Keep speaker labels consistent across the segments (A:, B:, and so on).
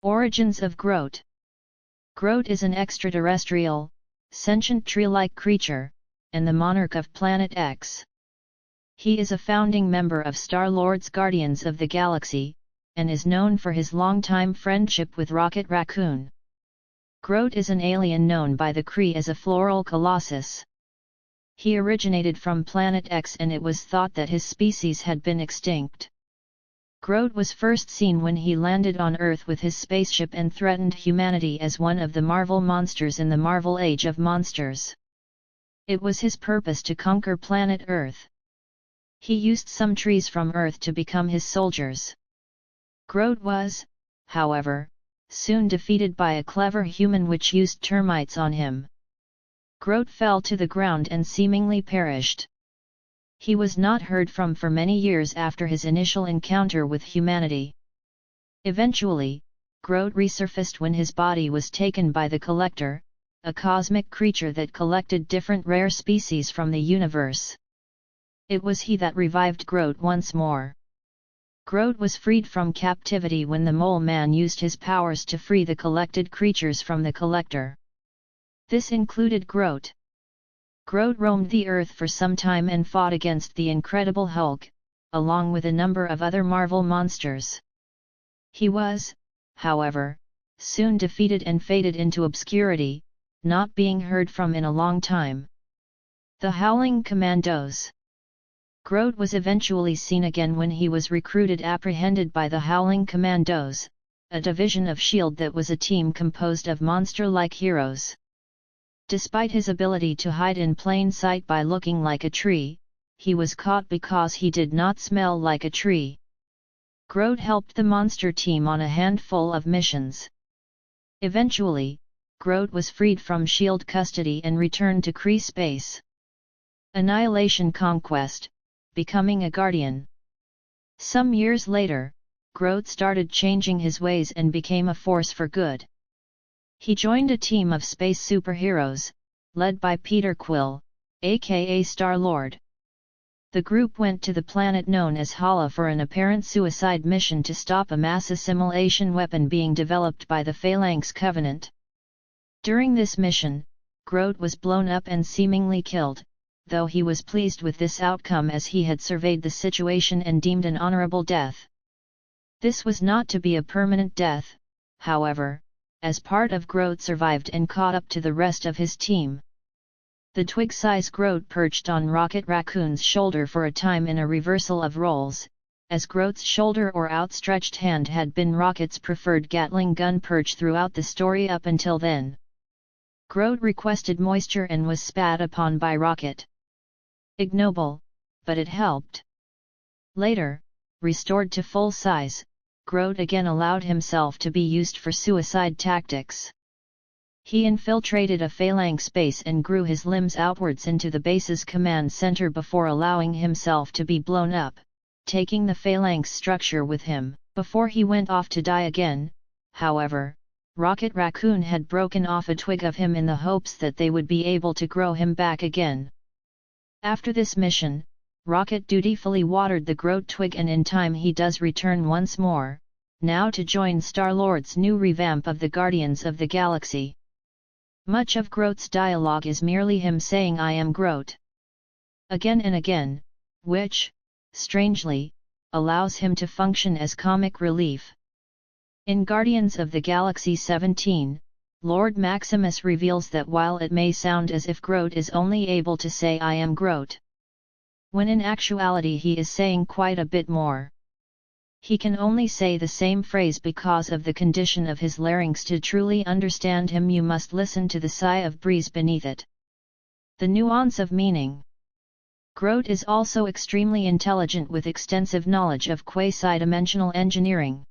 A: Origins of Groot. Groot is an extraterrestrial, sentient tree-like creature, and the monarch of Planet X. He is a founding member of Star-Lord's Guardians of the Galaxy, and is known for his long-time friendship with Rocket Raccoon. Groot is an alien known by the Kree as a floral colossus. He originated from Planet X and it was thought that his species had been extinct. Groot was first seen when he landed on Earth with his spaceship and threatened humanity as one of the Marvel monsters in the Marvel Age of Monsters. It was his purpose to conquer planet Earth. He used some trees from Earth to become his soldiers. Groot was, however, soon defeated by a clever human which used termites on him. Groot fell to the ground and seemingly perished. He was not heard from for many years after his initial encounter with humanity. Eventually, Groot resurfaced when his body was taken by the Collector, a cosmic creature that collected different rare species from the universe. It was he that revived Groot once more. Groot was freed from captivity when the Mole Man used his powers to free the collected creatures from the Collector. This included Groot. Groot roamed the Earth for some time and fought against the Incredible Hulk, along with a number of other Marvel monsters. He was, however, soon defeated and faded into obscurity, not being heard from in a long time. The Howling Commandos. Groot was eventually seen again when he was apprehended by the Howling Commandos, a division of S.H.I.E.L.D. that was a team composed of monster-like heroes. Despite his ability to hide in plain sight by looking like a tree, he was caught because he did not smell like a tree. Groot helped the monster team on a handful of missions. Eventually, Groot was freed from S.H.I.E.L.D. custody and returned to Kree space. Annihilation Conquest, becoming a Guardian. Some years later, Groot started changing his ways and became a force for good. He joined a team of space superheroes, led by Peter Quill, aka Star-Lord. The group went to the planet known as Hala for an apparent suicide mission to stop a mass assimilation weapon being developed by the Phalanx Covenant. During this mission, Groot was blown up and seemingly killed, though he was pleased with this outcome as he had surveyed the situation and deemed an honorable death. This was not to be a permanent death, however, as part of Groot survived and caught up to the rest of his team. The twig-size Groot perched on Rocket Raccoon's shoulder for a time in a reversal of roles, as Groot's shoulder or outstretched hand had been Rocket's preferred Gatling gun perch throughout the story up until then. Groot requested moisture and was spat upon by Rocket. Ignoble, but it helped. Later, restored to full size, Groot again allowed himself to be used for suicide tactics. He infiltrated a Phalanx base and grew his limbs outwards into the base's command center before allowing himself to be blown up, taking the Phalanx structure with him. Before he went off to die again, however, Rocket Raccoon had broken off a twig of him in the hopes that they would be able to grow him back again. After this mission, Rocket dutifully watered the Groot twig and in time he does return once more, now to join Star-Lord's new revamp of the Guardians of the Galaxy. Much of Groot's dialogue is merely him saying "I am Groot" again and again, which, strangely, allows him to function as comic relief. In Guardians of the Galaxy 17, Lord Maximus reveals that while it may sound as if Groot is only able to say "I am Groot," when in actuality he is saying quite a bit more. He can only say the same phrase because of the condition of his larynx. To truly understand him you must listen to the sigh of breeze beneath it. The nuance of meaning. Groot is also extremely intelligent with extensive knowledge of quasi-dimensional engineering.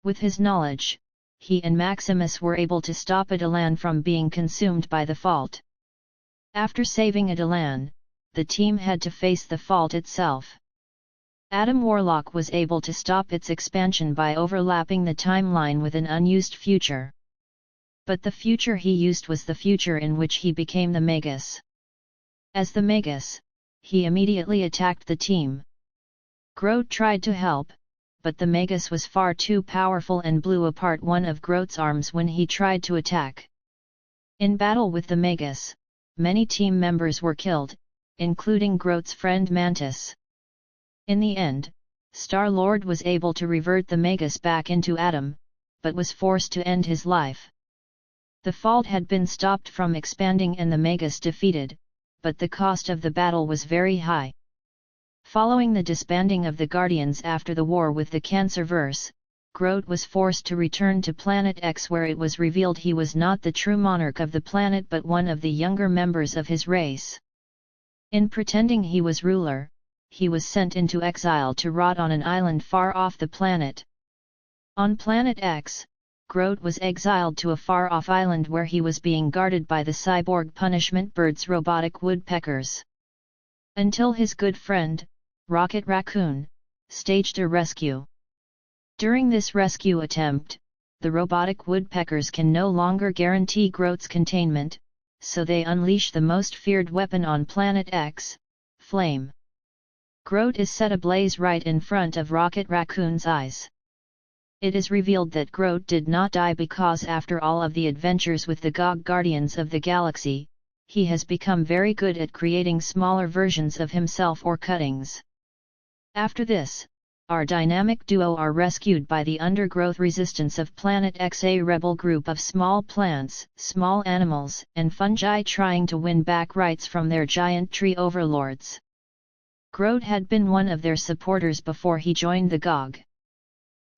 A: With his knowledge, he and Maximus were able to stop Adalan from being consumed by the fault. After saving Adalan, the team had to face the fault itself. Adam Warlock was able to stop its expansion by overlapping the timeline with an unused future. But the future he used was the future in which he became the Magus. As the Magus, he immediately attacked the team. Groot tried to help, but the Magus was far too powerful and blew apart one of Groot's arms when he tried to attack. In battle with the Magus, many team members were killed, including Groot's friend Mantis. In the end, Star-Lord was able to revert the Magus back into Atom, but was forced to end his life. The fault had been stopped from expanding and the Magus defeated, but the cost of the battle was very high. Following the disbanding of the Guardians after the war with the Cancerverse, Groot was forced to return to Planet X, where it was revealed he was not the true monarch of the planet but one of the younger members of his race. In pretending he was ruler, he was sent into exile to rot on an island far off the planet. On Planet X, Groot was exiled to a far-off island where he was being guarded by the cyborg punishment bird's robotic woodpeckers. Until his good friend, Rocket Raccoon, staged a rescue. During this rescue attempt, the robotic woodpeckers can no longer guarantee Groot's containment, so they unleash the most feared weapon on Planet X, Flame. Groot is set ablaze right in front of Rocket Raccoon's eyes. It is revealed that Groot did not die because after all of the adventures with the GOG Guardians of the Galaxy, he has become very good at creating smaller versions of himself or cuttings. After this, our dynamic duo are rescued by the undergrowth resistance of Planet X, a rebel group of small plants, small animals, and fungi trying to win back rights from their giant tree overlords. Groot had been one of their supporters before he joined the GOG.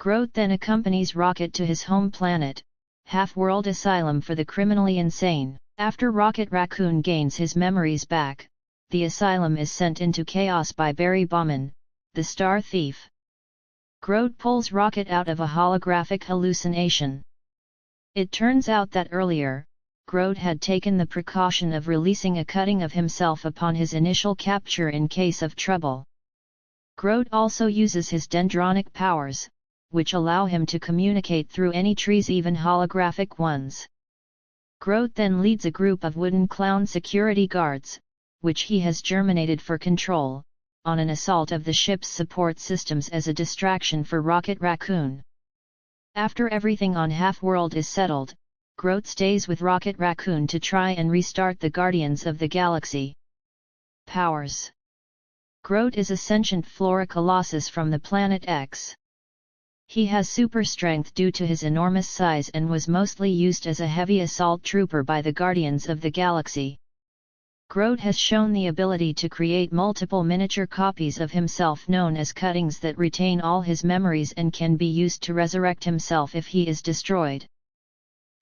A: Groot then accompanies Rocket to his home planet, Half-World Asylum for the Criminally Insane. After Rocket Raccoon gains his memories back, the asylum is sent into chaos by Barry Bauman, the Star Thief. Groot pulls Rocket out of a holographic hallucination. It turns out that earlier, Groot had taken the precaution of releasing a cutting of himself upon his initial capture in case of trouble. Groot also uses his dendronic powers, which allow him to communicate through any trees, even holographic ones. Groot then leads a group of wooden clown security guards, which he has germinated for control, on an assault of the ship's support systems as a distraction for Rocket Raccoon. After everything on Half-World is settled, Groot stays with Rocket Raccoon to try and restart the Guardians of the Galaxy. Powers. Groot is a sentient flora colossus from the Planet X. He has super strength due to his enormous size and was mostly used as a heavy assault trooper by the Guardians of the Galaxy. Groot has shown the ability to create multiple miniature copies of himself known as cuttings that retain all his memories and can be used to resurrect himself if he is destroyed.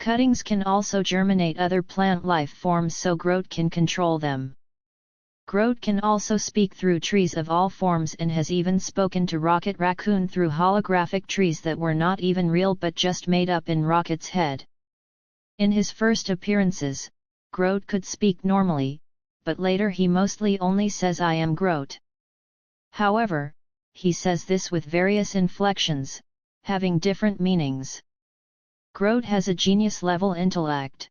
A: Cuttings can also germinate other plant life forms so Groot can control them. Groot can also speak through trees of all forms and has even spoken to Rocket Raccoon through holographic trees that were not even real but just made up in Rocket's head. In his first appearances, Groot could speak normally, but later he mostly only says "I am Groot." However, he says this with various inflections, having different meanings. Groot has a genius-level intellect.